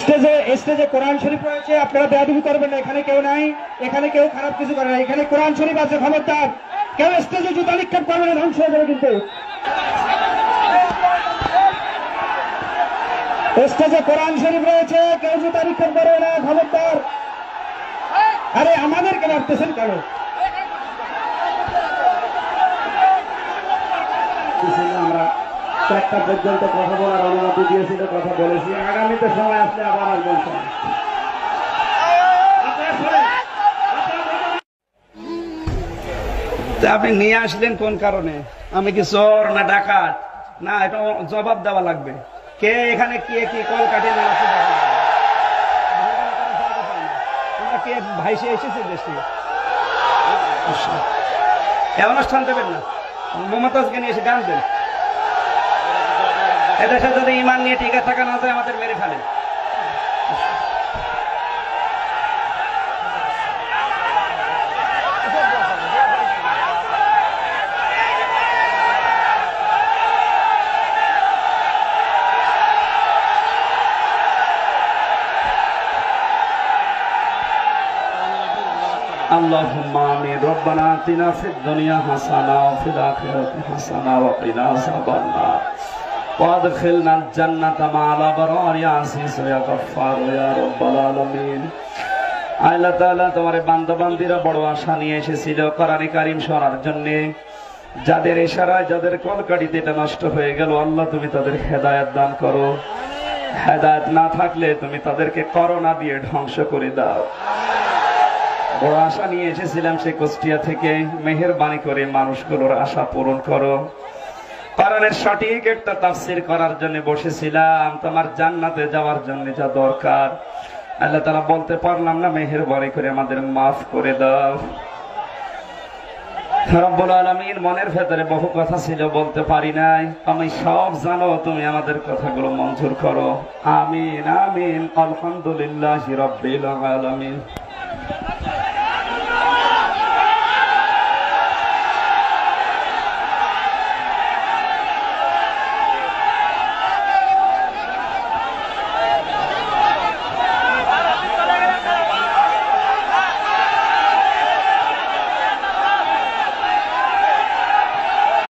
স্টেজে স্টেজে কোরআন শরীফ রয়েছে, আপনারা বেয়াদবি করবেন না। এখানে কেউ নাই, এখানে কেউ খারাপ কিছু করে না, এখানে কোরআন শরীফ আছে। খবরদার কেউ স্টেজে জুতা নিক্ষেপ করবে না, ধ্বংস হয়ে যাবে কিন্তু। স্টেজে কোরআন শরীফ রয়েছে, কেউ জুতা নিক্ষেপ করবে না, খবরদার। আরে আমাদেরকে মারতেছেন কেন? আমরা 4টা পর্যন্ত কথা বলার অনুমতি দিয়েছিল, কথা বলেছি। আগামীতে সময় আসলে আবার আসবেন। আপনি নিয়ে আসলেন কোন কারণে? আমি কি চোর না ডাকাত? না, এটা জবাব দেওয়া লাগবে। কে এখানে কে কি কল কাটিয়ে আছে? কে ভাইসে এসেছে দেশে? অনুষ্ঠান দেবেন না, মমতাজকে নিয়ে এসে গান দেন। এদেশে যদি ইমান নিয়ে টিকে থাকা না যায়, আমাদের মেরে ফেলেন। اللهم آمين ربنا آتنا في الدنيا حسنة وفي الآخرة حسنة وقنا عذاب النار وادخلنا الجنة مع الأبرار يا عزيز يا غفار يا رب العالمين। আল্লাহ তাআলা তোমার বান্দা বান্দীরা বড় আশা নিয়ে এসেছিল কোরআন কারীম শোনার জন্য। যাদের ইশারায় যাদের কলকাঠিতে এটা নষ্ট হয়ে গেল, আল্লাহ তুমি তাদের হেদায়েত দান করো। হেদায়েত না থাকলে তুমি তাদেরকে করোনা দিয়ে ধ্বংস করে দাও। বড় আশা নিয়ে এসেছিলাম সে কুষ্টিয়া থেকে, মেহেরবানি করে মানুষগুলোর আশা পূরণ করো। কোরআনের সঠিক একটা তাফসীর করার জন্য বসেছিলাম, তোমার জান্নাতে যাওয়ার জন্য যা দরকার আল্লাহ তাআলা বলতে পারলাম না, মেহেরবানি করে আমাদের মাফ করে দাও। রব্বুল আলামিন, মনের ভেতরে বহু কথা ছিল বলতে পারি নাই, আমি সব জানো, তুমি আমাদের কথাগুলো মঞ্জুর করো। আমিন আমিন। আলহামদুলিল্লাহি রাব্বিল আলামিন।